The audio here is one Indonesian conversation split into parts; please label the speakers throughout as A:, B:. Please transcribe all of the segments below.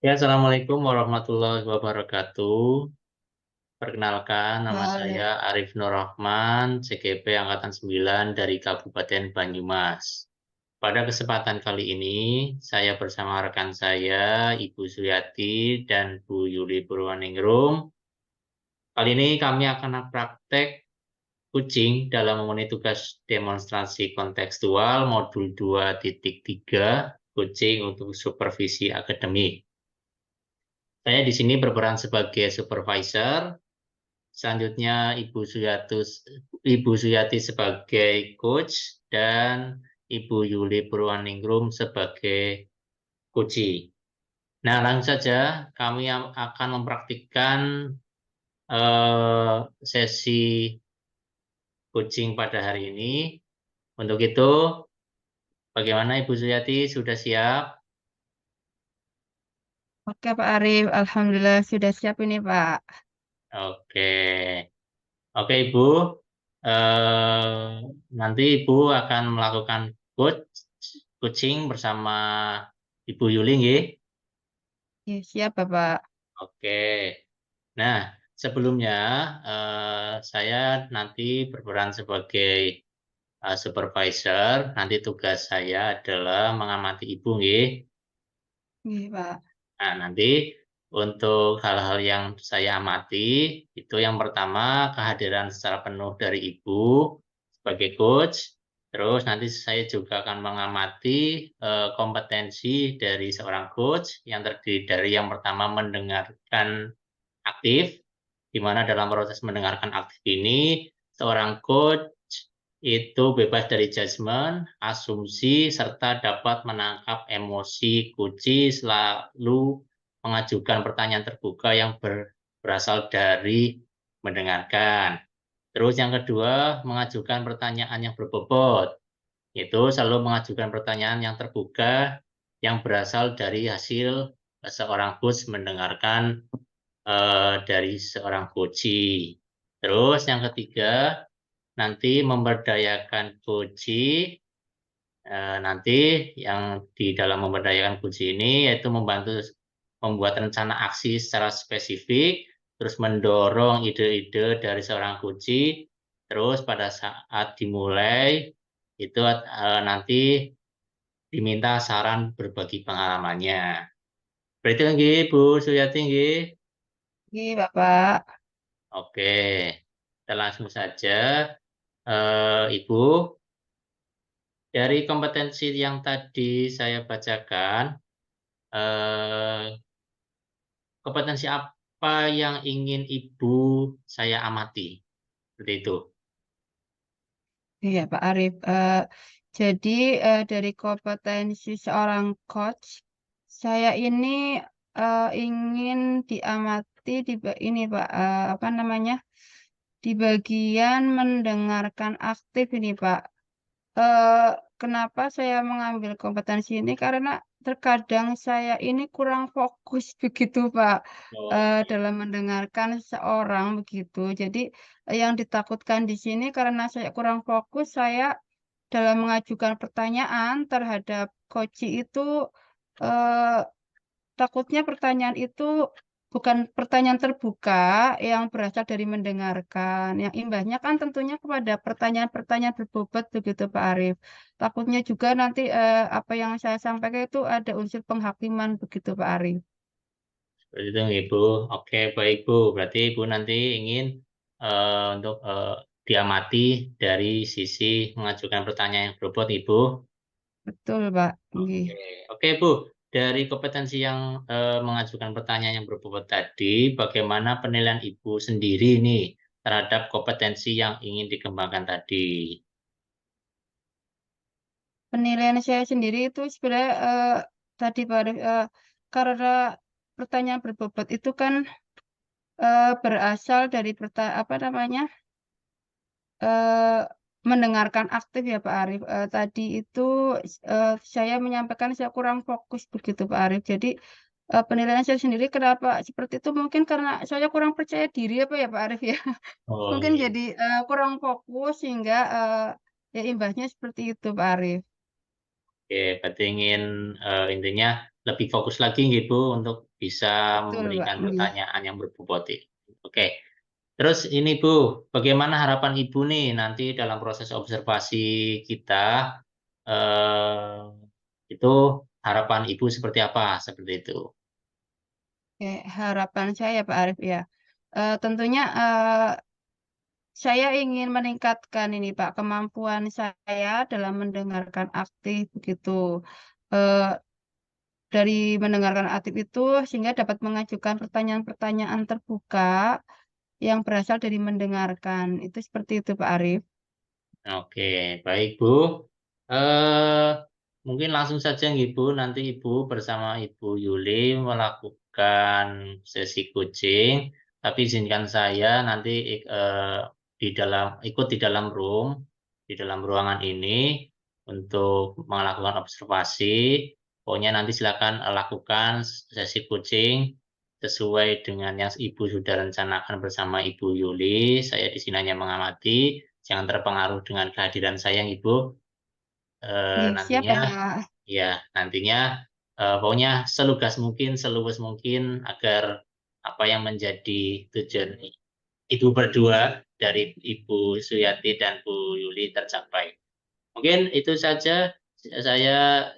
A: Ya, assalamualaikum warahmatullahi wabarakatuh. Perkenalkan, nama
B: Waalaikumsalam.
A: saya Arif Nur Rahman, CGP Angkatan 9 dari Kabupaten Banyumas. Pada kesempatan kali ini, saya bersama rekan saya, Ibu Suyati dan Bu Yuli Purwaningrum. Kali ini kami akan praktek kucing dalam memenuhi tugas demonstrasi kontekstual modul 2.3 kucing untuk supervisi akademik. Saya di sini berperan sebagai supervisor. Selanjutnya Ibu Suyati sebagai coach dan Ibu Yuli Purwaningrum sebagai coach. Nah, langsung saja kami akan mempraktikkan sesi coaching pada hari ini. Untuk itu, bagaimana Ibu Suyati, sudah siap?
B: Oke Pak Arif, Alhamdulillah sudah siap ini Pak.
A: Oke, oke Ibu. Eh, Nanti Ibu akan melakukan coaching bersama Ibu Yuli, nggih?
B: Ya, siap Bapak.
A: Oke. Nah, sebelumnya saya nanti berperan sebagai supervisor. Nanti tugas saya adalah mengamati Ibu, nggih.
B: Iya Pak.
A: Nah, nanti untuk hal-hal yang saya amati, itu yang pertama kehadiran secara penuh dari Ibu sebagai coach. Terus nanti saya juga akan mengamati kompetensi dari seorang coach yang terdiri dari yang pertama mendengarkan aktif, di mana dalam proses mendengarkan aktif ini seorang coach itu bebas dari judgement, asumsi, serta dapat menangkap emosi kunci, selalu mengajukan pertanyaan terbuka yang berasal dari mendengarkan. Terus yang kedua, mengajukan pertanyaan yang berbobot, yaitu selalu mengajukan pertanyaan yang terbuka yang berasal dari hasil seorang coach mendengarkan dari seorang coach. Terus yang ketiga, nanti memberdayakan kunci. Nanti yang di dalam memberdayakan kunci ini yaitu membantu membuat rencana aksi secara spesifik, terus mendorong ide-ide dari seorang kunci, terus pada saat dimulai itu nanti diminta saran berbagi pengalamannya. Berarti nggih Bu Suyati nggih.
B: Iya Bapak.
A: Oke, kita langsung saja. Ibu, dari kompetensi yang tadi saya bacakan, eh, kompetensi apa yang ingin Ibu saya amati? Seperti itu.
B: Iya Pak Arif. Jadi dari kompetensi seorang coach, saya ini ingin diamati ini Pak, apa namanya? Di bagian mendengarkan aktif ini Pak. Eh, Kenapa saya mengambil kompetensi ini? Karena terkadang saya ini kurang fokus begitu, Pak,
A: Oh,
B: dalam mendengarkan seseorang begitu. Jadi yang ditakutkan di sini karena saya kurang fokus, saya dalam mengajukan pertanyaan terhadap coach itu eh, takutnya pertanyaan itu bukan pertanyaan terbuka yang berasal dari mendengarkan. Yang imbasnya kan tentunya kepada pertanyaan-pertanyaan berbobot begitu Pak Arief. Takutnya juga nanti apa yang saya sampaikan itu ada unsur penghakiman begitu Pak Arief.
A: seperti itu Ibu. Oke, baik Bu. Berarti Ibu nanti ingin untuk diamati dari sisi mengajukan pertanyaan yang berbobot Ibu.
B: Betul Pak. Nggih.
A: Oke, oke Bu. Dari kompetensi yang mengajukan pertanyaan yang berbobot tadi, bagaimana penilaian Ibu sendiri nih terhadap kompetensi yang ingin dikembangkan tadi?
B: Penilaian saya sendiri itu sebenarnya tadi Pak Arief, karena pertanyaan berbobot itu kan berasal dari apa namanya? eh, mendengarkan aktif ya Pak Arief. Tadi itu saya menyampaikan saya kurang fokus begitu Pak Arief. Jadi penilaian saya sendiri kenapa seperti itu mungkin karena saya kurang percaya diri apa ya Pak Arief ya.
A: Oh,
B: Mungkin
A: iya.
B: jadi kurang fokus sehingga ya imbasnya seperti itu Pak Arief.
A: Oke, berarti ingin intinya lebih fokus lagi nggih Bu untuk bisa
B: Betul, Pak.
A: memberikan pertanyaan yang berbobot. Oke. Terus ini Bu, bagaimana harapan Ibu nih nanti dalam proses observasi kita, eee, itu harapan Ibu seperti apa? Seperti itu.
B: Oke, harapan saya Pak Arif ya, tentunya, saya ingin meningkatkan ini Pak, kemampuan saya dalam mendengarkan aktif begitu. Eee, dari mendengarkan aktif itu sehingga dapat mengajukan pertanyaan-pertanyaan terbuka yang berasal dari mendengarkan. Itu seperti itu Pak Arif.
A: Oke, baik Bu. Eee, mungkin langsung saja nggih Bu, nanti Ibu bersama Ibu Yuli melakukan sesi coaching, tapi izinkan saya nanti ikut di dalam di dalam ruangan ini untuk melakukan observasi. Pokoknya nanti silakan, lakukan sesi coaching sesuai dengan yang Ibu sudah rencanakan bersama Ibu Yuli. Saya di sini hanya mengamati, jangan terpengaruh dengan kehadiran saya, Ibu.
B: Iya, siap ya
A: Nantinya
B: Pak.
A: ya nantinya, pokoknya selugas mungkin, seluwes mungkin agar apa yang menjadi tujuan Ibu berdua, dari Ibu Suyati dan Bu Yuli tercapai. Mungkin itu saja saya,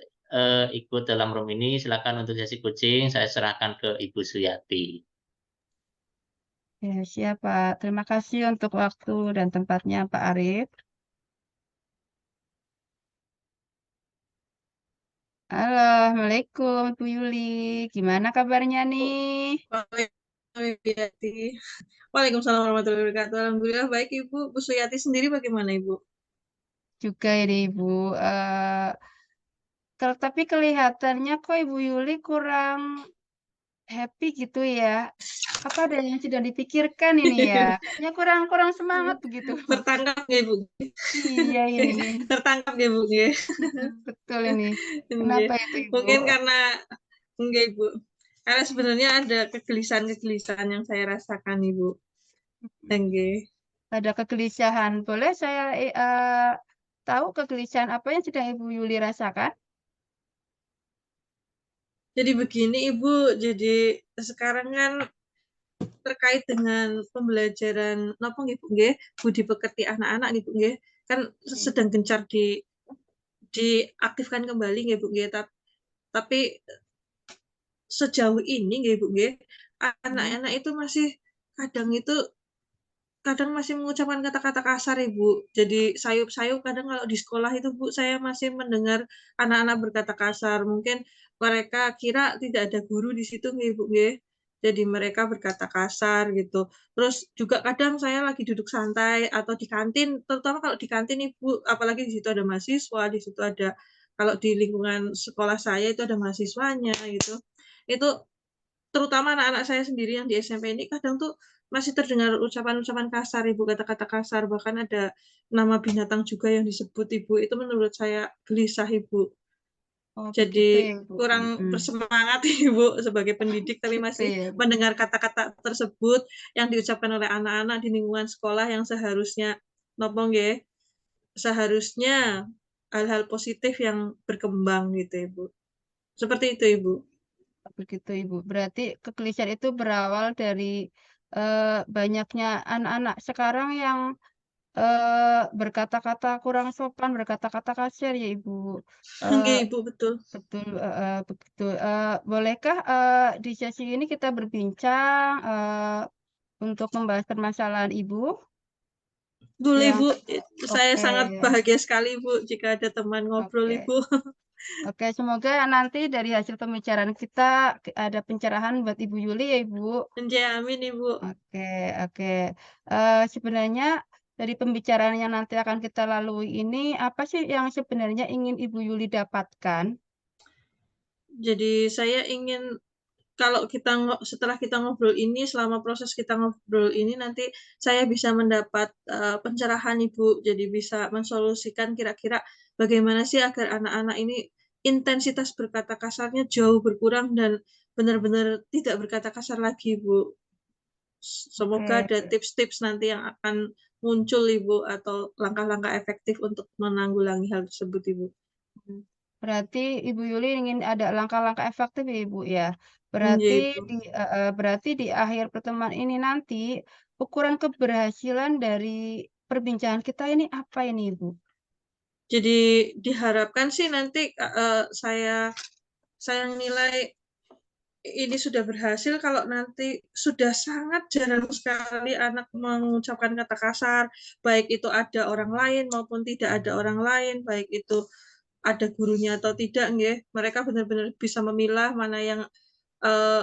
A: ikut dalam room ini, silakan untuk sesi coaching saya serahkan ke Ibu Suyati.
B: Ya, siap Pak. Terima kasih untuk waktu dan tempatnya Pak Arif. Halo, Assalamualaikum Bu Yuli. Gimana kabarnya nih?
C: Waalaikumsalam warahmatullahi wabarakatuh. Alhamdulillah baik Ibu. Bu Suyati sendiri bagaimana Ibu?
B: Juga ini Ibu. Tapi kelihatannya kok Ibu Yuli kurang happy gitu ya. Apa ada yang sedang dipikirkan ini ya? Kayaknya kurang kurang semangat begitu.
C: Tertangkap nggak Ibu?
B: Iya ini.
C: Tertangkap nggak Ibu? Nggih.
B: Betul ini.
C: Nggih.
B: Kenapa itu Ibu?
C: Mungkin karena nggih Ibu. Karena sebenarnya ada kegelisahan-kegelisahan yang saya rasakan Ibu. Nggih.
B: Ada kegelisahan. Boleh saya tahu kegelisahan apa yang sedang Ibu Yuli rasakan?
C: Jadi begini Ibu, jadi sekarang kan terkait dengan pembelajaran napa nggih Bu nggih, budi pekerti anak-anak nih Bu nggih, kan sedang gencar diaktifkan kembali nggih Bu nggih, tapi sejauh ini nggih Bu nggih, anak-anak itu kadang masih mengucapkan kata-kata kasar Ibu. Jadi sayup-sayup kadang kalau di sekolah itu Bu, saya masih mendengar anak-anak berkata kasar. Mungkin mereka kira tidak ada guru di situ nggih Bu nggih. Jadi mereka berkata kasar gitu. Terus juga kadang saya lagi duduk santai atau di kantin, terutama kalau di kantin Ibu, apalagi di situ ada mahasiswa, di situ ada kalau di lingkungan sekolah saya itu ada mahasiswanya gitu. Itu terutama anak-anak saya sendiri yang di SMP ini kadang tuh masih terdengar ucapan-ucapan kasar Ibu, kata-kata kasar, bahkan ada nama binatang juga yang disebut Ibu, itu menurut saya gelisah Ibu.
B: Oh begitu
C: Jadi
B: ya Bu.
C: kurang bersemangat Ibu sebagai pendidik, tapi
B: Gitu
C: masih
B: ya Bu.
C: mendengar kata-kata tersebut yang diucapkan oleh anak-anak di lingkungan sekolah yang seharusnya napa nggih, seharusnya hal-hal positif yang berkembang gitu Ibu. Seperti itu Ibu.
B: Begitu Ibu. Berarti kegelisahan itu berawal dari banyaknya anak-anak sekarang yang berkata-kata kurang sopan, berkata-kata kasar ya Ibu.
C: Nggih
B: Eee,
C: Ibu, betul.
B: betul, begitu. Bolehkah, di sesi ini kita berbincang, untuk membahas permasalahan Ibu
C: Boleh
B: yang
C: Ibu, saya
B: oke
C: sangat bahagia sekali Ibu jika ada teman ngobrol
B: oke
C: Ibu.
B: oke, semoga nanti dari hasil pembicaraan kita ada pencerahan buat Ibu Yuli ya Ibu.
C: Nggih, amin Ibu.
B: Oke oke. Sebenarnya dari pembicaraan yang nanti akan kita lalui ini, apa sih yang sebenarnya ingin Ibu Yuli dapatkan?
C: Jadi saya ingin kalau setelah kita ngobrol ini, selama proses kita ngobrol ini nanti saya bisa mendapat, pencerahan Ibu. Jadi bisa mensolusikan kira-kira bagaimana sih agar anak-anak ini intensitas berkata kasarnya jauh berkurang dan benar-benar tidak berkata kasar lagi, Bu. Semoga
B: Oke,
C: ada tips-tips nanti yang akan muncul Ibu atau langkah-langkah efektif untuk menanggulangi hal tersebut Ibu.
B: Berarti Ibu Yuli ingin ada langkah-langkah efektif ya, Ibu, ya.
C: Nggih,
B: Berarti
C: Ibu.
B: berarti di akhir pertemuan ini nanti, ukuran keberhasilan dari perbincangan kita ini apa ini, Ibu?
C: Jadi diharapkan sih nanti, saya nilai ini sudah berhasil kalau nanti sudah sangat jarang sekali anak mengucapkan kata kasar, baik itu ada orang lain maupun tidak ada orang lain, baik itu ada gurunya atau tidak nggih. Mereka benar-benar bisa memilah mana yang, eee,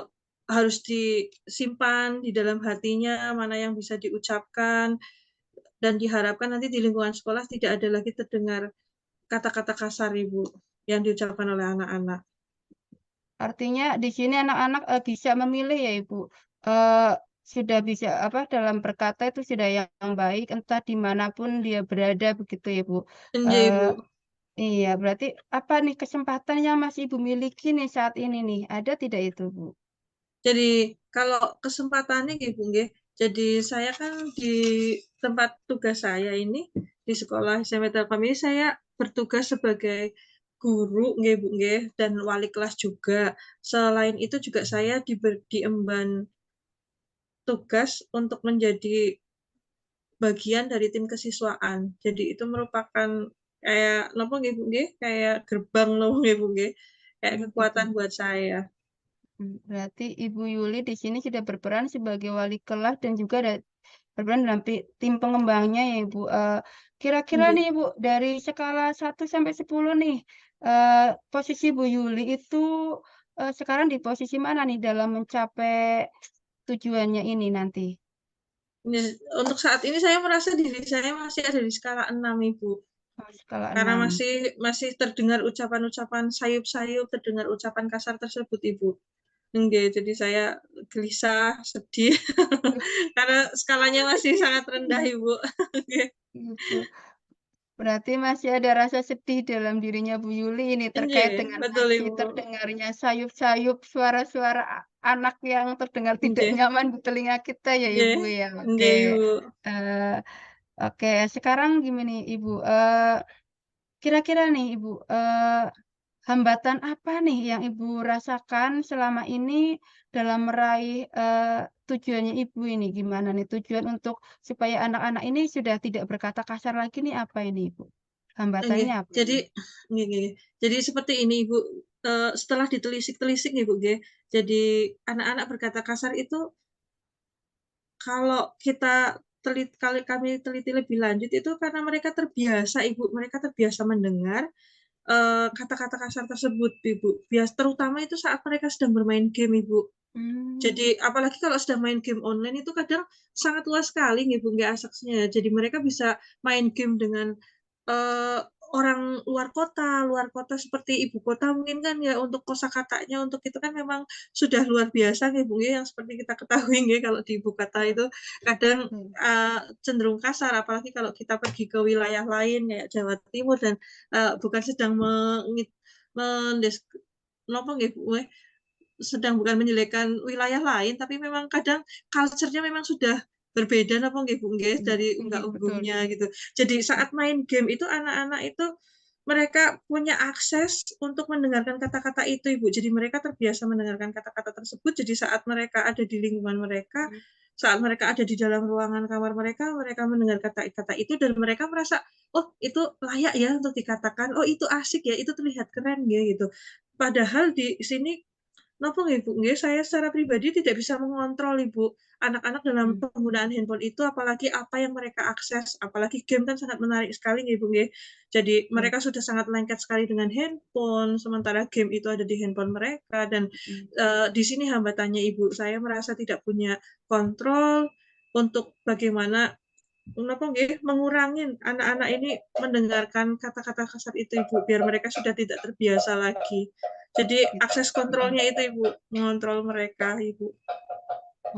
C: harus disimpan di dalam hatinya, mana yang bisa diucapkan, dan diharapkan nanti di lingkungan sekolah tidak ada lagi terdengar kata-kata kasar, Ibu, yang diucapkan oleh anak-anak.
B: Artinya di sini anak-anak, bisa memilih ya, Ibu, eee, sudah bisa apa, dalam berkata itu sudah yang baik, entah di mana pun dia berada begitu ya, Bu.
C: Nggih, Ibu.
B: Eee, iya, berarti apa nih kesempatan yang masih Ibu miliki nih saat ini nih, ada tidak itu, Bu?
C: Jadi kalau kesempatannya gitu nggih, jadi saya kan di tempat tugas saya ini, di sekolah SMP Telkom ini saya bertugas sebagai guru nggih, Bu, nggih, dan wali kelas juga. Selain itu juga saya diemban tugas untuk menjadi bagian dari tim kesiswaan. Jadi itu merupakan kayak napa nggih, Bu, nggih, kayak gerbang napa nggih, Bu, nggih, kayak
B: Oh
C: kekuatan
B: gitu.
C: buat saya.
B: Berarti Ibu Yuli di sini sudah berperan sebagai wali kelas dan juga berperan dalam tim pengembangnya ya, Ibu. Kira-kira
C: Nggih.
B: nih, Ibu, dari skala 1 sampai 10 nih, posisi Bu Yuli itu, sekarang di posisi mana nih dalam mencapai tujuannya ini nanti?
C: Nah, untuk saat ini saya merasa diri saya masih ada di skala 6, Ibu.
B: Oh, skala
C: Karena
B: 6.
C: masih terdengar ucapan-ucapan sayup-sayup, terdengar ucapan kasar tersebut, Ibu. Nggih, jadi saya gelisah, sedih, karena skalanya masih sangat rendah, Ibu. Nggih.
B: Gitu. Berarti masih ada rasa sedih dalam dirinya Bu Yuli ini terkait
C: Nggih,
B: dengan
C: betul,
B: masih
C: Ibu.
B: terdengarnya sayup-sayup suara-suara anak yang terdengar tidak
C: Nggih,
B: nyaman di telinga kita ya
C: nggih,
B: Ibu ya. Oke.
C: nggih, Ibu.
B: Eee, oke sekarang gini Ibu, kira-kira nih Ibu, hambatan apa nih yang Ibu rasakan selama ini dalam meraih, tujuannya Ibu ini? Gimana nih tujuan untuk supaya anak-anak ini sudah tidak berkata kasar lagi nih apa ini Ibu?
C: Nggih,
B: Hambatannya apa
C: jadi
B: ini?
C: nggih nggih. Jadi seperti ini, Ibu, setelah ditelisik-telisik nih, Bu, nggih, jadi anak-anak berkata kasar itu kalau kami teliti lebih lanjut itu karena mereka terbiasa, Ibu, mereka terbiasa mendengar, kata-kata kasar tersebut, Ibu. Terutama itu saat mereka sedang bermain game, Ibu.
B: Mmm,
C: Jadi apalagi kalau sedang main game online itu kadang sangat luas sekali nggih, Bu, nggih aksesnya. Jadi mereka bisa main game dengan, eee, orang luar kota seperti ibu kota mungkin kan ya untuk kosakatanya untuk itu kan memang sudah luar biasa nggih, Bu, nggih, yang seperti kita ketahui nggih kalau di ibu kota itu kadang,
B: betul.
C: cenderung kasar apalagi kalau kita pergi ke wilayah lain kayak Jawa Timur dan, bukan sedang mengit mendes napa nggih, Bu, sedang bukan menjelekkan wilayah lain, tapi memang kadang culture-nya memang sudah berbeda napa nggih, Bu, nggih, dari
B: Nggih,
C: unggah
B: betul.
C: ungguhnya gitu. Jadi saat main game itu anak-anak itu mereka punya akses untuk mendengarkan kata-kata itu, Ibu. Jadi mereka terbiasa mendengarkan kata-kata tersebut, jadi saat mereka ada di lingkungan mereka,
B: Mmm,
C: saat mereka ada di dalam ruangan kamar mereka, mereka mendengar kata-kata itu dan mereka merasa, "Oh, itu layak ya untuk dikatakan, oh itu asik ya, itu terlihat keren ya," gitu. Padahal di sini napa nggih, Bu, nggih, saya secara pribadi tidak bisa mengontrol, Ibu, anak-anak dalam
B: mhm,
C: penggunaan handphone itu, apalagi apa yang mereka akses, apalagi game kan sangat menarik sekali nggih, Bu, nggih. Jadi
B: betul.
C: mereka sudah sangat lengket sekali dengan handphone, sementara game itu ada di handphone mereka dan,
B: Mhm,
C: di sini hambatannya, Ibu, saya merasa tidak punya kontrol untuk bagaimana napa nggih, mengurangi anak-anak ini mendengarkan kata-kata kasar itu, Ibu, biar mereka sudah tidak terbiasa lagi. Jadi
B: gitu.
C: akses
B: Mhm,
C: kontrolnya itu, Ibu, mengontrol mereka, Ibu,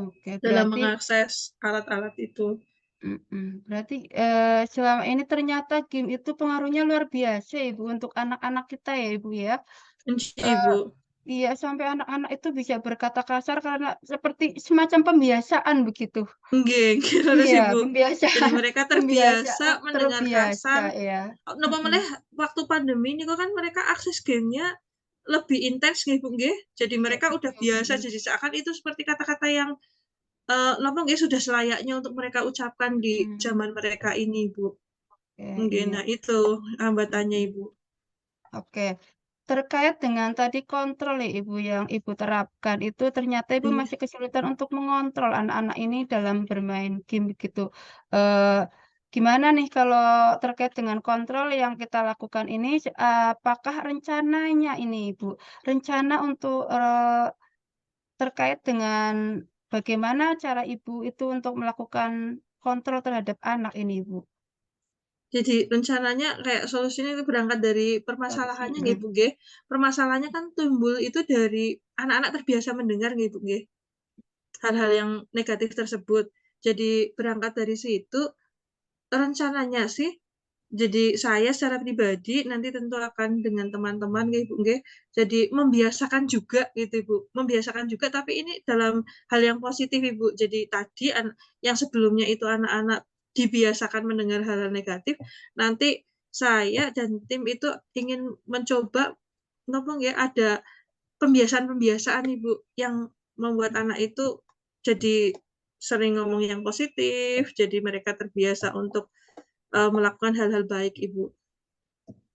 B: oke
C: dalam
B: berarti
C: mengakses alat-alat itu.
B: berarti, selama ini ternyata game itu pengaruhnya luar biasa ya Ibu untuk anak-anak kita ya Ibu ya?
C: Iya,
B: Eee
C: Ibu.
B: Iya, sampai anak-anak itu bisa berkata kasar karena seperti semacam pembiasaan begitu.
C: Nggih, terus
B: Iya,
C: Ibu. Jadi
B: pembiasaan
C: mereka terbiasa
B: pembiasaan
C: mendengar
B: terbiasa
C: kasar.
B: ya.
C: Napa
B: Mhm,
C: meneh waktu pandemi niku kan mereka akses game-nya lebih intens nggih, Bu, nggih. Jadi
B: iya
C: mereka udah
B: betul,
C: biasa, jadi seakan itu seperti kata-kata yang, napa nggih, sudah selayaknya untuk mereka ucapkan di
B: mhm,
C: zaman mereka ini, Bu. Nggih,
B: iya,
C: nah itu hambatannya,
B: mhm,
C: Ibu.
B: oke. Terkait dengan tadi kontrol ya Ibu yang Ibu terapkan itu ternyata Ibu
C: Mmm,
B: masih kesulitan untuk mengontrol anak-anak ini dalam bermain game begitu. Eee, gimana nih kalau terkait dengan kontrol yang kita lakukan ini, apakah rencananya ini Ibu, rencana untuk, terkait dengan bagaimana cara Ibu itu untuk melakukan kontrol terhadap anak ini Ibu?
C: jadi rencananya kayak solusinya itu berangkat dari
B: Solusi
C: permasalahannya nggih, Bu, nggih. Permasalahannya kan timbul itu dari anak-anak terbiasa mendengar nggih, Bu, nggih. Hal-hal yang negatif tersebut. Jadi berangkat dari situ, rencananya sih, jadi saya secara pribadi nanti tentu akan dengan teman-teman nggih, Bu, nggih, jadi membiasakan juga gitu, Ibu, membiasakan juga tapi ini dalam hal yang positif, Ibu. Jadi tadi yang sebelumnya itu anak-anak dibiasakan mendengar hal-hal negatif, nanti saya dan tim itu ingin mencoba napa nggih, ada pembiasaan-pembiasaan, Ibu, yang membuat anak itu jadi sering ngomong yang positif, jadi mereka terbiasa untuk, melakukan hal-hal baik, Ibu.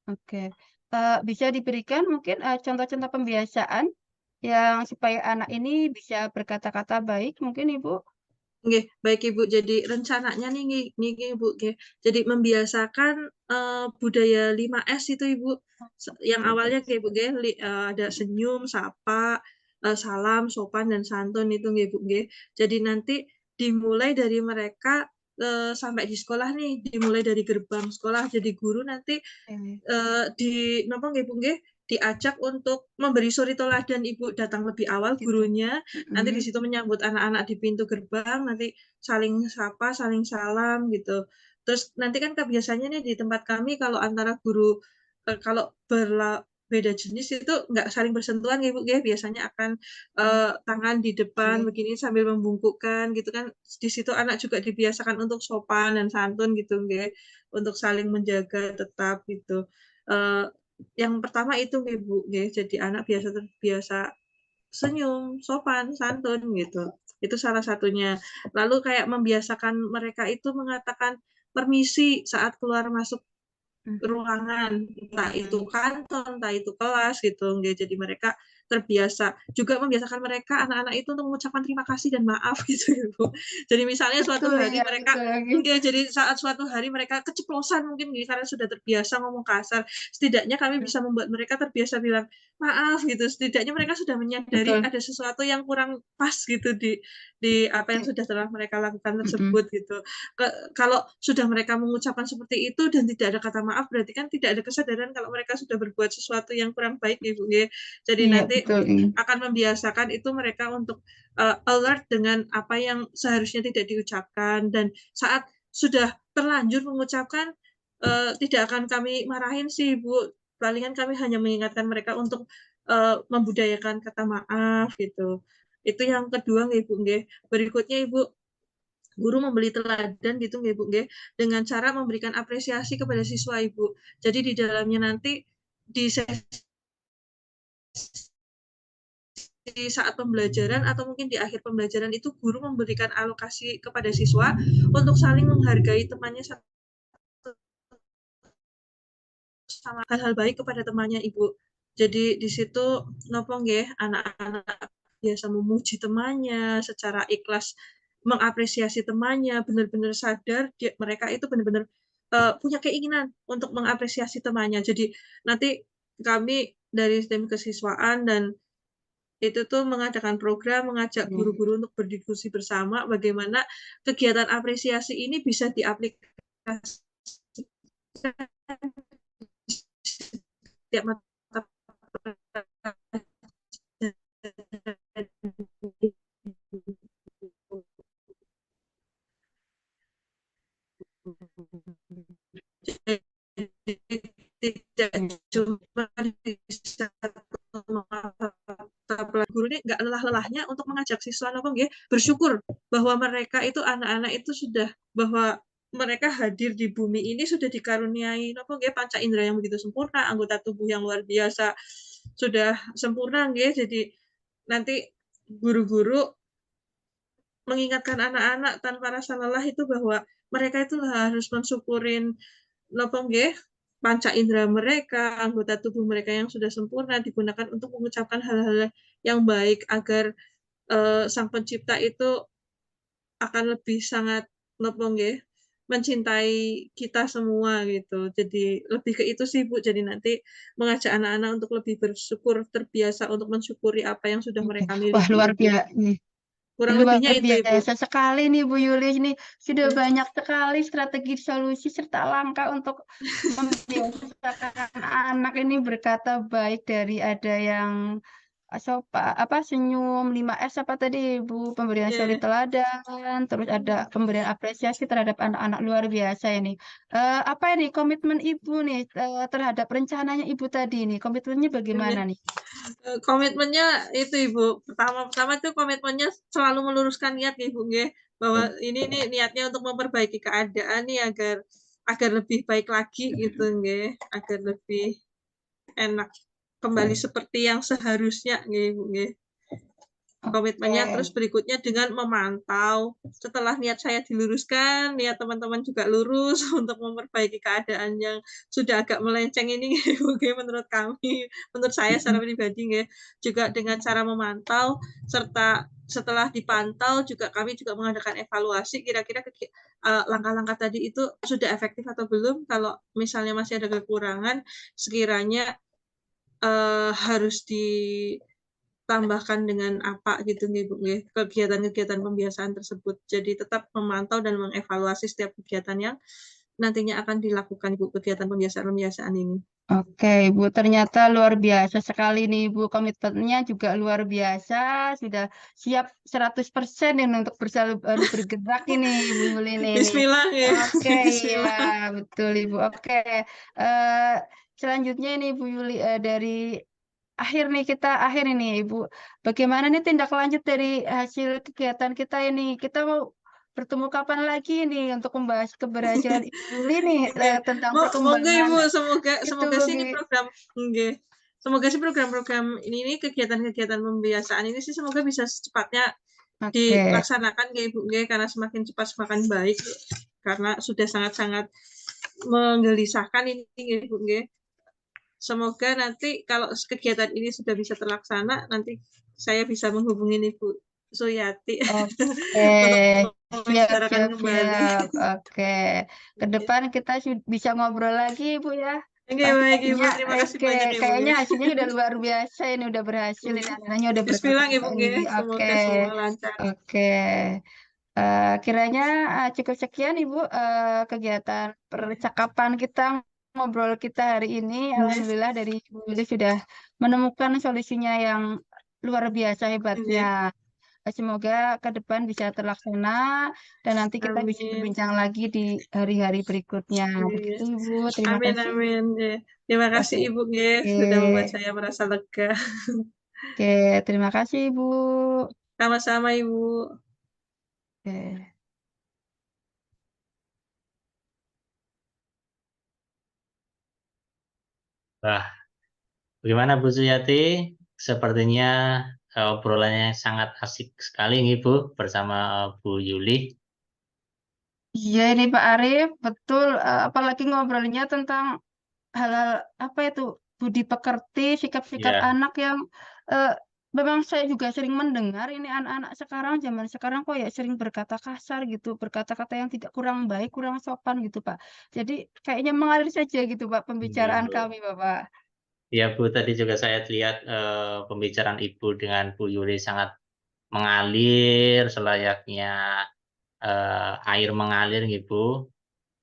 B: Oke, bisa diberikan mungkin, contoh-contoh pembiasaan yang supaya anak ini bisa berkata-kata baik mungkin Ibu?
C: Nggih, baik, Ibu. Jadi rencananya nih niki, Ibu, nggih. Jadi membiasakan, budaya 5S itu, Ibu. Yang awalnya kayak Ibu nggih, ada senyum, sapa, salam, sopan, dan santun itu nggih, Bu, nggih. Jadi nanti dimulai dari mereka, sampai di sekolah nih, dimulai dari gerbang sekolah. Jadi guru nanti
B: Oke,
C: Di napa nggih, Bu, nggih, diajak untuk memberi suri teladan, Ibu, datang lebih awal
B: gitu.
C: gurunya, nanti di
B: Mhm,
C: situ menyambut anak-anak di pintu gerbang, nanti saling sapa, saling salam, gitu. Terus nanti kan biasanya nih di tempat kami kalau antara guru, kalau beda jenis itu nggak saling bersentuhan nggih, Bu, nggih, biasanya akan, tangan di depan
B: oke.
C: begini sambil membungkukkan gitu kan, di situ anak juga dibiasakan untuk sopan dan santun gitu nggih, untuk saling menjaga tetap gitu. Eee, yang pertama itu nggih, Bu, nggih, jadi anak terbiasa senyum, sopan, santun gitu. Itu salah satunya. Lalu kayak membiasakan mereka itu mengatakan permisi saat keluar masuk
B: Mhm,
C: ruangan, entah itu
B: mhm.
C: kantor, entah itu kelas gitu, nggih. Jadi mereka terbiasa. Juga membiasakan mereka anak-anak itu untuk mengucapkan terima kasih dan maaf gitu ya, Bu. Jadi misalnya suatu
B: Betul
C: hari
B: ya,
C: mereka
B: betul lagi.
C: nggih, jadi saat suatu hari mereka keceplosan mungkin nggih, karena sudah terbiasa ngomong kasar, setidaknya kami
B: Mhm,
C: bisa membuat mereka terbiasa bilang, "Maaf," gitu. Setidaknya mereka sudah menyadari
B: betul.
C: ada sesuatu yang kurang pas gitu di apa yang
B: Di
C: sudah telah mereka lakukan
B: mhm,
C: tersebut gitu. Kalau sudah mereka mengucapkan seperti itu dan tidak ada kata maaf, berarti kan tidak ada kesadaran kalau mereka sudah berbuat sesuatu yang kurang baik, Ibu, nggih. Jadi
B: iya
C: nanti
B: betul ini.
C: akan membiasakan itu mereka untuk, alert dengan apa yang seharusnya tidak diucapkan dan saat sudah terlanjur mengucapkan, tidak akan kami marahin sih, Ibu. Palingan kami hanya mengingatkan mereka untuk, membudayakan kata maaf gitu. Itu yang kedua nggih, Ibu, nggih. Berikutnya, Ibu, guru memberi teladan gitu nggih, Bu, nggih, dengan cara memberikan apresiasi kepada siswa, Ibu. Jadi di dalamnya nanti di sesi saat pembelajaran atau mungkin di akhir pembelajaran itu guru memberikan alokasi kepada siswa untuk saling menghargai temannya satu sama hal-hal baik kepada temannya, Ibu. Jadi di situ nopo nggih, anak-anak biasa memuji temannya secara ikhlas, mengapresiasi temannya, benar-benar sadar mereka itu benar-benar, punya keinginan untuk mengapresiasi temannya. Jadi nanti kami dari tim kesiswaan dan itu tuh mengadakan program, mengajak
B: Iya.
C: guru-guru untuk berdiskusi bersama bagaimana kegiatan apresiasi ini bisa diaplikasikan setiap mata tidak
B: Mhm,
C: cuma di satu mata nggak lelah-lelahnya untuk mengajak siswa napa nggih, bersyukur bahwa mereka itu anak-anak itu sudah bahwa mereka hadir di bumi ini sudah dikaruniai napa nggih, panca indera yang begitu sempurna, anggota tubuh yang luar biasa sudah sempurna nggih. Jadi nanti guru-guru mengingatkan anak-anak tanpa rasa lelah itu bahwa mereka itu harus mensyukurin napa nggih, panca indera mereka, anggota tubuh mereka yang sudah sempurna digunakan untuk mengucapkan hal-hal yang baik agar, Sang Pencipta itu akan lebih sangat napa nggih, mencintai kita semua gitu. Jadi lebih ke itu sih, Bu. Jadi nanti mengajak anak-anak untuk lebih bersyukur, terbiasa untuk mensyukuri apa yang sudah
B: Oke.
C: mereka
B: Wah,
C: miliki itu. Kurang
B: luar
C: lebihnya itu, Ibu.
B: biasa sekali nih Bu Yuli ini. Sudah
C: Iya.
B: banyak sekali strategi solusi serta langkah untuk membiasakan anak ini berkata baik, dari ada yang senyum 5S apa tadi Ibu, pemberian suri
C: Iya.
B: teladan, terus ada pemberian apresiasi terhadap anak-anak, luar biasa ini. Apa ini komitmen Ibu nih terhadap rencananya Ibu tadi nih, komitmennya bagaimana
C: Iya.
B: nih?
C: Komitmennya itu, Ibu, pertama itu komitmennya selalu meluruskan niat nih, Ibu, nggih, bahwa ini nih niatnya untuk memperbaiki keadaan nih agar lebih baik lagi gitu nggih, agar lebih enak kembali seperti yang seharusnya nggih, Ibu, nggih. Komitmennya terus
B: Oke.
C: berikutnya dengan memantau, setelah niat saya diluruskan, niat teman-teman juga lurus untuk memperbaiki keadaan yang sudah agak melenceng ini nggih menurut kami, menurut saya secara pribadi nggih. Juga dengan cara memantau serta setelah dipantau juga kami juga mengadakan evaluasi kira-kira langkah-langkah tadi itu sudah efektif atau belum, kalau misalnya masih ada kekurangan sekiranya, harus ditambahkan dengan apa gitu nggih, Bu, nggih, kegiatan-kegiatan pembiasaan tersebut. Jadi tetap memantau dan mengevaluasi setiap kegiatan yang nantinya akan dilakukan, Bu, kegiatan pembiasaan-pembiasaan ini.
B: Oke, Ibu, ternyata luar biasa sekali nih, Ibu. Komitmennya juga luar biasa, sudah siap 100% ini untuk bergerak ini, Ibu Yulini ini.
C: Bismillah nggih,
B: Oke, iya,
C: bismillah.
B: betul, Ibu. Oke, eh, selanjutnya ini, Ibu Yuli, dari akhir ini, Ibu. Bagaimana nih tindak lanjut dari hasil kegiatan kita ini? Kita mau bertemu kapan lagi nih untuk membahas keberhasilan Ibu Yuli nih
C: Nggih.
B: tentang
C: Monggo
B: perkembangan
C: Ibu, semoga
B: itu
C: semoga sih ini
B: bagi.
C: program nggih. Semoga sih program-program ini kegiatan-kegiatan pembiasaan ini sih semoga bisa secepatnya
B: Oke,
C: dilaksanakan nggih, Ibu, nggih, karena semakin cepat semakin baik, karena sudah sangat-sangat menggelisahkan ini nggih, Ibu, nggih. Semoga nanti kalau kegiatan ini sudah bisa terlaksana, nanti saya bisa menghubungi Ibu Suyati
B: oke,
C: untuk
B: siap,
C: membicarakan
B: siap,
C: kembali.
B: siap. Oke, ke depan kita bisa ngobrol lagi, Bu ya.
C: Oke,
B: Pasti
C: baik Ibu,
B: hasilnya,
C: terima kasih
B: oke,
C: banyak ya, Bu,
B: kayaknya
C: nggih.
B: hasilnya udah luar biasa ini, udah berhasil ini, anaknya udah
C: Bismillah
B: berkata-kata
C: Ibu,
B: ini.
C: nggih,
B: Oke,
C: semoga semua lancar.
B: oke. Kiranya cukup sekian Ibu kegiatan percakapan kita, ngobrol kita hari ini.
C: Nggih,
B: Alhamdulillah dari Ibu Yuli sudah menemukan solusinya yang luar biasa hebatnya.
C: nggih.
B: Semoga ke depan bisa terlaksana dan nanti kita bisa
C: Amin.
B: berbincang lagi di hari-hari berikutnya.
C: Nggih.
B: Begitu Ibu, terima
C: Amin
B: kasih.
C: amin, nggih. Terima kasih
B: Oke,
C: Ibu, nggih, sudah membuat
B: oke,
C: saya merasa lega.
B: oke, terima kasih Ibu.
C: Sama-sama Ibu.
B: Oke.
A: Wah, bagaimana Bu Suyati? Sepertinya obrolannya sangat asik sekali nih Bu bersama Bu Yuli.
B: Iya ini Pak Arief, betul. Apalagi ngobrolnya tentang hal-hal apa itu budi pekerti, sikap-sikap
A: Ya,
B: anak yang eh, memang saya juga sering mendengar ini anak-anak sekarang, zaman sekarang kok ya sering berkata kasar gitu, berkata-kata yang tidak kurang baik, kurang sopan gitu Pak. Jadi kayaknya mengalir saja gitu Pak
A: iya
B: pembicaraan
A: Bu.
B: kami Bapak.
A: Ya Bu, tadi juga saya lihat pembicaraan Ibu dengan Bu Yuli sangat mengalir selayaknya air mengalir gitu.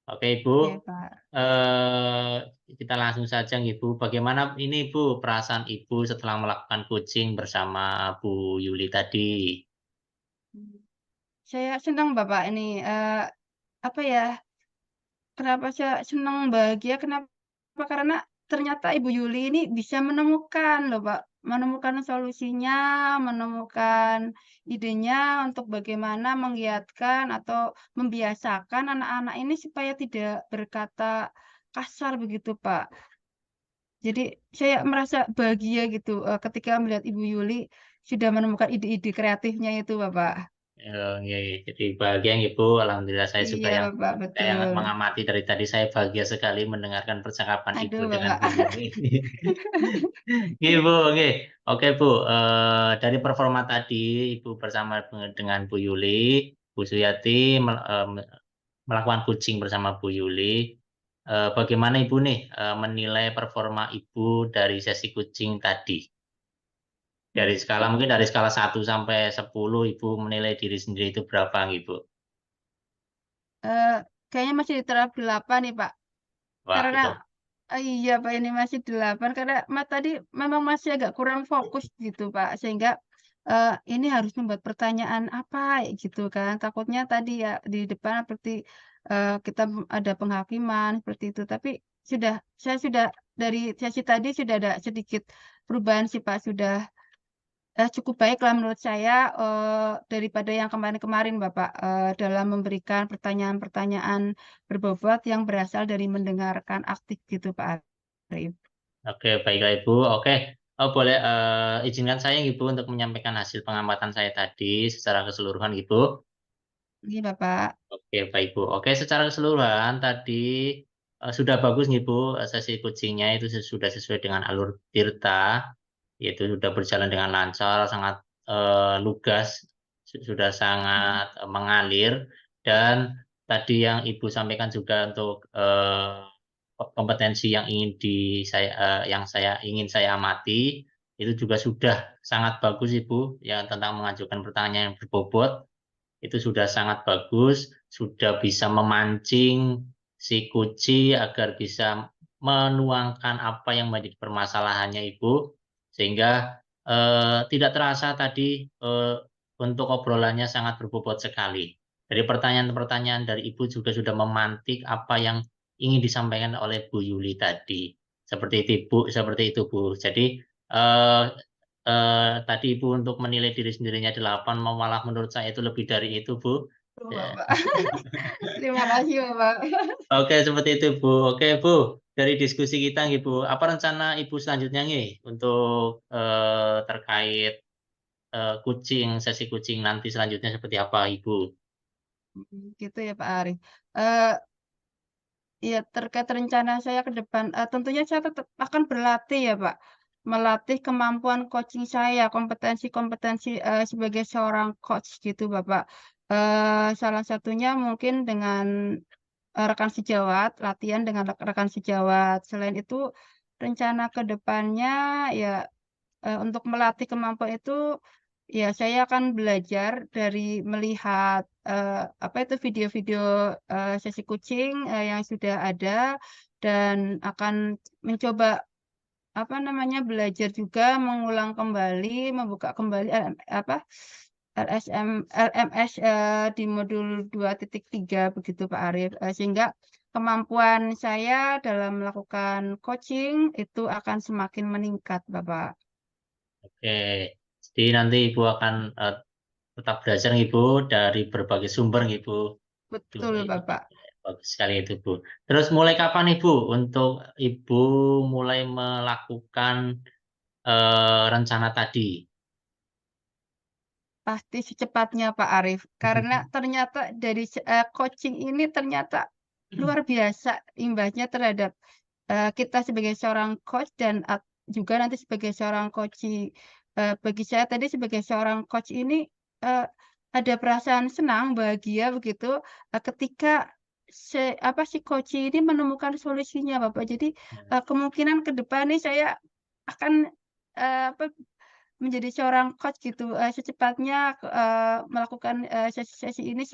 A: Oke Ibu,
B: Oke Pak.
A: eh, kita langsung saja Ibu. Bagaimana ini Bu perasaan Ibu setelah melakukan coaching bersama Bu Yuli tadi?
B: Saya senang Bapak ini apa ya? Kenapa saya senang bahagia? Kenapa? Karena ternyata Ibu Yuli ini bisa menemukan loh Pak, menemukan solusinya, menemukan idenya untuk bagaimana menggiatkan atau membiasakan anak-anak ini supaya tidak berkata kasar begitu, Pak. Jadi saya merasa bahagia gitu, ketika melihat Ibu Yuli sudah menemukan ide-ide kreatifnya itu, Bapak.
A: Nggih, jadi bahagia nggih, Bu, alhamdulillah saya juga
B: Iya,
A: yang
B: Bapak, betul.
A: mengamati dari tadi saya bahagia sekali mendengarkan percakapan Ibu
B: Aduh,
A: dengan
B: Bapak.
A: Bu Yuli. Nggih, Bu, nggih. Oke, Bu, dari performa tadi Ibu bersama dengan Bu Yuli, Bu Suyati melakukan coaching bersama Bu Yuli, bagaimana Ibu nih, menilai performa Ibu dari sesi coaching tadi? Mungkin dari skala 1 sampai 10 Ibu menilai diri sendiri itu berapa nih, Bu?
B: Kayaknya masih di taraf 8 nih, Pak.
A: Wah,
B: Karena
A: itu
B: iya, Pak, ini masih 8 karena tadi memang masih agak kurang fokus gitu, Pak, sehingga, ini harus membuat pertanyaan apa gitu kan, takutnya tadi ya di depan seperti, kita ada penghakiman seperti itu. Tapi saya sudah dari sesi tadi sudah ada sedikit perubahan sih, Pak, sudah cukup baiklah menurut saya, daripada yang kemarin-kemarin Bapak, dalam memberikan pertanyaan-pertanyaan berbobot yang berasal dari mendengarkan aktif gitu Pak Arif.
A: oke, baiklah Ibu. Oke, boleh, izinkan saya Ibu untuk menyampaikan hasil pengamatan saya tadi secara keseluruhan Ibu.
B: Iya Bapak.
A: Oke, baik Bu. Oke, secara keseluruhan tadi, sudah bagus nih Bu, sesi coaching-nya itu sudah sesuai dengan alur Tirta, yaitu sudah berjalan dengan lancar, sangat, lugas, sudah sangat, mengalir, dan tadi yang Ibu sampaikan juga untuk, kompetensi yang ingin saya amati, itu juga sudah sangat bagus Ibu, yang tentang mengajukan pertanyaan yang berbobot. Itu sudah sangat bagus, sudah bisa memancing si kuci agar bisa menuangkan apa yang menjadi permasalahannya Ibu, sehingga, tidak terasa tadi, untuk obrolannya sangat berbobot sekali. Dari pertanyaan-pertanyaan dari Ibu juga sudah memantik apa yang ingin disampaikan oleh Bu Yuli tadi. Seperti itu Bu. Jadi, eee tadi Ibu untuk menilai diri sendirinya 8, malah menurut saya itu lebih dari itu, Bu.
B: Betul
A: Ya.
B: Bapak. Terima kasih Bapak.
A: Oke, seperti itu, Bu. Oke, Bu, dari diskusi kita nih, Bu, apa rencana Ibu selanjutnya nih untuk, terkait, sesi kucing nanti selanjutnya seperti apa, Ibu?
B: Gitu ya Pak Arif. Eee, iya terkait rencana saya ke depan, tentunya saya tetap akan berlatih ya Pak, melatih kemampuan coaching saya, kompetensi-kompetensi, sebagai seorang coach gitu Bapak. Salah satunya mungkin dengan rekan sejawat, latihan dengan rekan sejawat. Selain itu, rencana ke depannya ya, untuk melatih kemampuan itu, ya saya akan belajar dari melihat, apa itu, video-video, sesi coaching, yang sudah ada dan akan mencoba, apa namanya, belajar juga mengulang kembali, membuka kembali LMS, di modul 2.3 begitu Pak Arif, sehingga kemampuan saya dalam melakukan coaching itu akan semakin meningkat Bapak.
A: Oke, jadi nanti Ibu akan, tetap belajar nih, Bu, dari berbagai sumber nih, Bu.
B: Betul Bapak.
A: Bagus sekali itu, Bu. Terus mulai kapan nih, Bu, untuk Ibu mulai melakukan, rencana tadi?
B: Pasti secepatnya Pak Arif, karena ternyata dari coaching ini ternyata luar biasa imbasnya terhadap, kita sebagai seorang coach dan juga nanti sebagai seorang coachee. Bagi saya tadi sebagai seorang coach ini, ada perasaan senang, bahagia begitu, ketika si coachee ini menemukan solusinya Bapak. Jadi, kemungkinan ke depan nih saya akan, apa menjadi seorang coach gitu, secepatnya, melakukan, sesi-sesi ini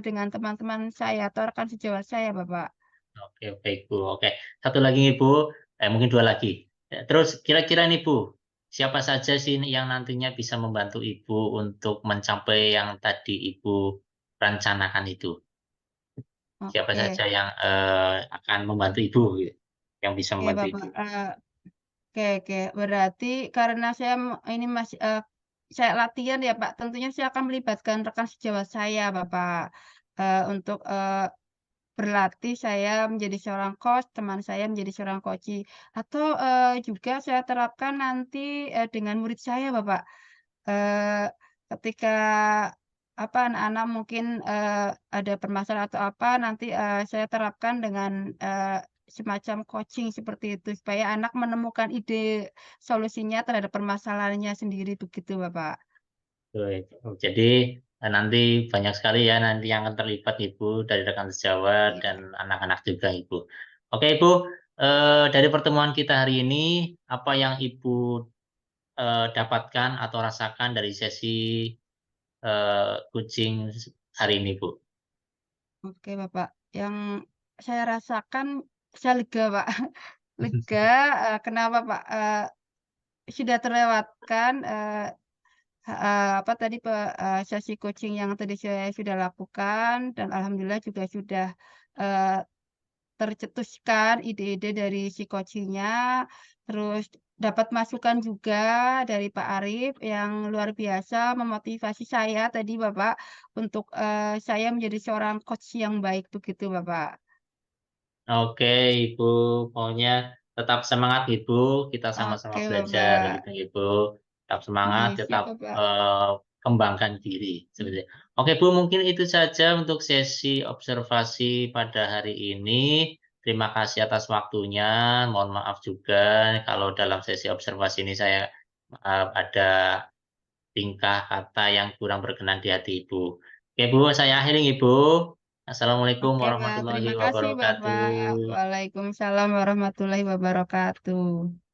B: dengan teman-teman saya atau rekan sejawat saya, Bapak.
A: Oke, baik, Bu. Oke, satu lagi nih, Bu, mungkin 2 lagi. Terus kira-kira nih, Bu, siapa saja sih yang nantinya bisa membantu Ibu untuk mencapai yang tadi Ibu rencanakan itu? Siapa
B: Oke,
A: saja yang, akan membantu Ibu gitu, yang bisa
B: iya,
A: membantu Ibu?
B: Bapak, Oke. Berarti karena saya ini masih, saya latihan ya, Pak, tentunya saya akan melibatkan rekan sejawat saya, Bapak, untuk, berlatih saya menjadi seorang coach, teman saya menjadi seorang coachee. Atau, juga saya terapkan nanti, dengan murid saya, Bapak. Eee, ketika, apa, anak-anak mungkin, ada permasalahan atau apa, nanti, saya terapkan dengan, semacam coaching seperti itu, supaya anak menemukan ide solusinya terhadap permasalahannya sendiri, begitu, Bapak.
A: Jadi, nanti banyak sekali ya nanti yang akan terlibat Ibu dari rekan sejawat
B: Iya.
A: dan anak-anak juga Ibu. Oke Ibu, dari pertemuan kita hari ini, apa yang Ibu, dapatkan atau rasakan dari sesi, coaching hari ini, Bu?
B: Oke, Bapak. Yang saya rasakan, saya lega, Pak. Lega, kenapa, Pak? Sudah terlewatkan, apa tadi, sesi coaching yang tadi saya sudah lakukan dan alhamdulillah juga sudah, eee, tercetuskan ide-ide dari si coaching-nya, terus dapat masukan juga dari Pak Arif yang luar biasa memotivasi saya tadi, Bapak, untuk, saya menjadi seorang coach yang baik, begitu, Bapak.
A: Oke Ibu, pokoknya tetap semangat Ibu, kita sama-sama
B: Oke,
A: belajar
B: Bapak.
A: begitu Ibu. Tetap semangat,
B: Iya, siap,
A: tetap,
B: Bapak.
A: kembangkan diri, seperti itu. Oke Bu, mungkin itu saja untuk sesi observasi pada hari ini. Terima kasih atas waktunya, mohon maaf juga kalau dalam sesi observasi ini saya, ada tingkah kata yang kurang berkenan di hati Ibu. Oke Bu, saya akhiri Ibu. Assalamualaikum
B: Oke, Pak.
A: warahmatullahi
B: Terima kasih, Bapak.
A: wabarakatuh.
B: Waalaikumsalam warahmatullahi wabarakatuh.